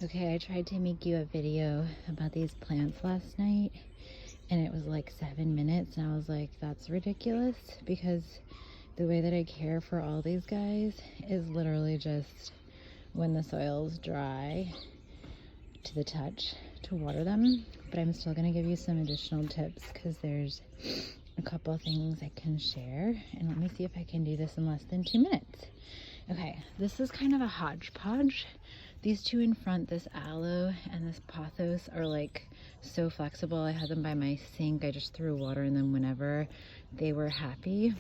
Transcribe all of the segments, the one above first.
Okay, I tried to make you a video about these plants last night and it was like 7 minutes and I was like, that's ridiculous, because the way that I care for all these guys is literally just when the soil's dry to the touch to water them. But I'm still gonna give you some additional tips because there's a couple things I can share, and let me see if I can do this in less than 2 minutes. Okay, this is kind of a hodgepodge. These two in front, this aloe and this pothos, are like so flexible. I had them by my sink. I just threw water in them whenever they were happy.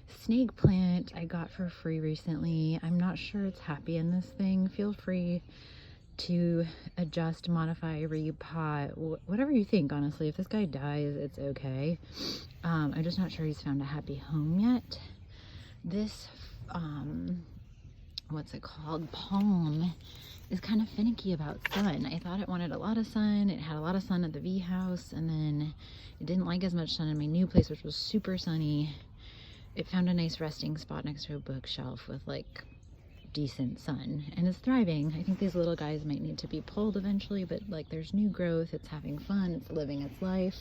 Snake plant I got for free recently. I'm not sure it's happy in this thing. Feel free to adjust, modify, repot, whatever you think, honestly. If this guy dies, it's okay. I'm just not sure he's found a happy home yet. This what's it called, palm, is kind of finicky about sun. I thought it wanted a lot of sun. It had a lot of sun at the V house, and then it didn't like as much sun in my new place, which was super sunny. It found a nice resting spot next to a bookshelf with like decent sun, and it's thriving. I think these little guys might need to be pulled eventually, but like there's new growth, it's having fun, it's living its life.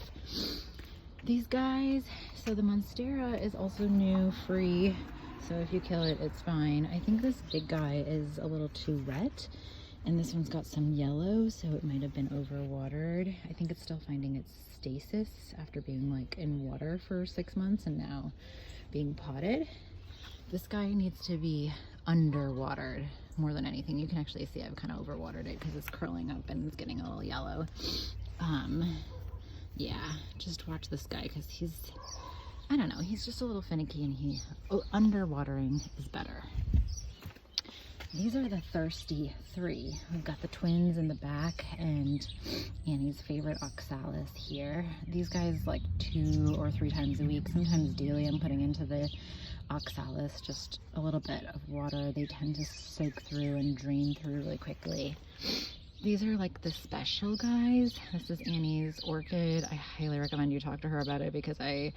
These guys, so the monstera is also new, free, so if you kill it, it's fine. I think this big guy is a little too wet, and this one's got some yellow, so it might have been overwatered. I think it's still finding its stasis after being like in water for 6 months and now being potted. This guy needs to be underwatered more than anything. You can actually see I've kind of overwatered it because it's curling up and it's getting a little yellow. Yeah, just watch this guy because he's, I don't know, he's just a little finicky, and underwatering is better. These are the thirsty three. We've got the twins in the back and Annie's favorite oxalis here. These guys like 2 or 3 times a week, sometimes daily, I'm putting into the oxalis just a little bit of water. They tend to soak through and drain through really quickly. These are like the special guys. This is Annie's orchid. I highly recommend you talk to her about it because I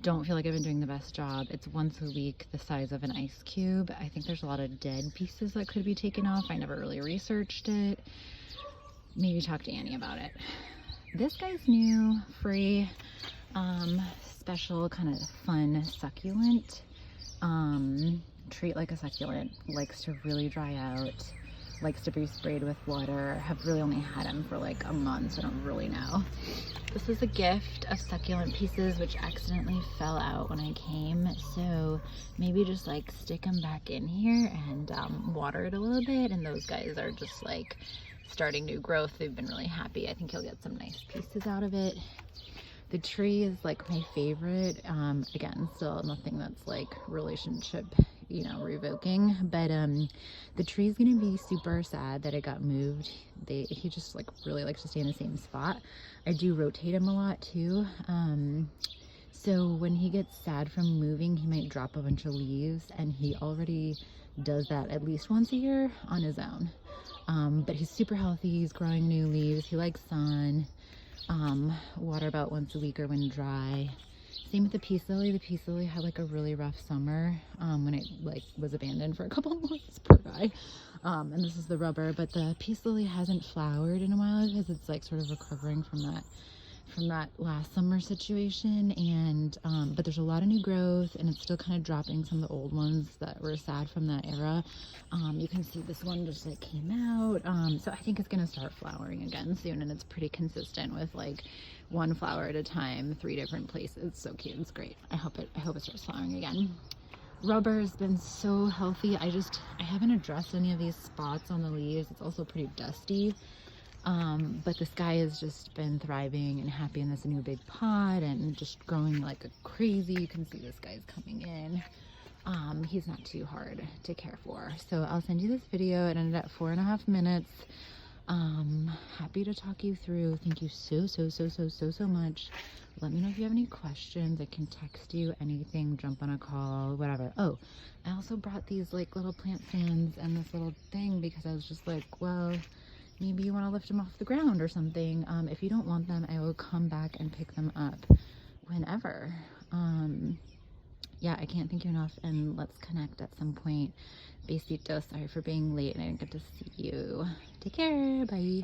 don't feel like I've been doing the best job. It's once a week, the size of an ice cube. I think there's a lot of dead pieces that could be taken off. I never really researched it. Maybe talk to Annie about it. This guy's new, free, special, kind of fun succulent. Treat like a succulent. Likes to really dry out. Likes to be sprayed with water. Have really only had him for like a month, so I don't really know. This is a gift of succulent pieces which accidentally fell out when I came, so maybe just like stick them back in here and water it a little bit, and those guys are just like starting new growth. They've been really happy. I think you'll get some nice pieces out of it. The tree is like my favorite. Again, still nothing that's like relationship, you know, revoking, but the tree is gonna be super sad that it got moved. He just like really likes to stay in the same spot. I do rotate him a lot too, so when he gets sad from moving, he might drop a bunch of leaves, and he already does that at least once a year on his own. But he's super healthy. He's growing new leaves. He likes sun. Water about once a week or when dry. Same with the peace lily. The peace lily had like a really rough summer when it like was abandoned for a couple months. Poor guy. And this is the rubber, but the peace lily hasn't flowered in a while because it's like sort of recovering from that last summer situation, and but there's a lot of new growth, and it's still kind of dropping some of the old ones that were sad from that era. You can see this one just like came out, so I think it's gonna start flowering again soon, and it's pretty consistent with like 1 flower at a time, 3 different places. It's so cute. It's great. I hope it starts flowering again. Rubber has been so healthy. I haven't addressed any of these spots on the leaves. It's also pretty dusty. But this guy has just been thriving and happy in this new big pot and just growing like a crazy. You can see this guy's coming in. He's not too hard to care for. So I'll send you this video. It ended at 4.5 minutes. Happy to talk you through. Thank you so much. Let me know if you have any questions. I can text you anything, jump on a call, whatever. Oh, I also brought these like little plant stands and this little thing because I was just like, well, maybe you want to lift them off the ground or something. If you don't want them, I will come back and pick them up whenever. Yeah, I can't thank you enough, and let's connect at some point. Besito, sorry for being late and I didn't get to see you. Take care. Bye.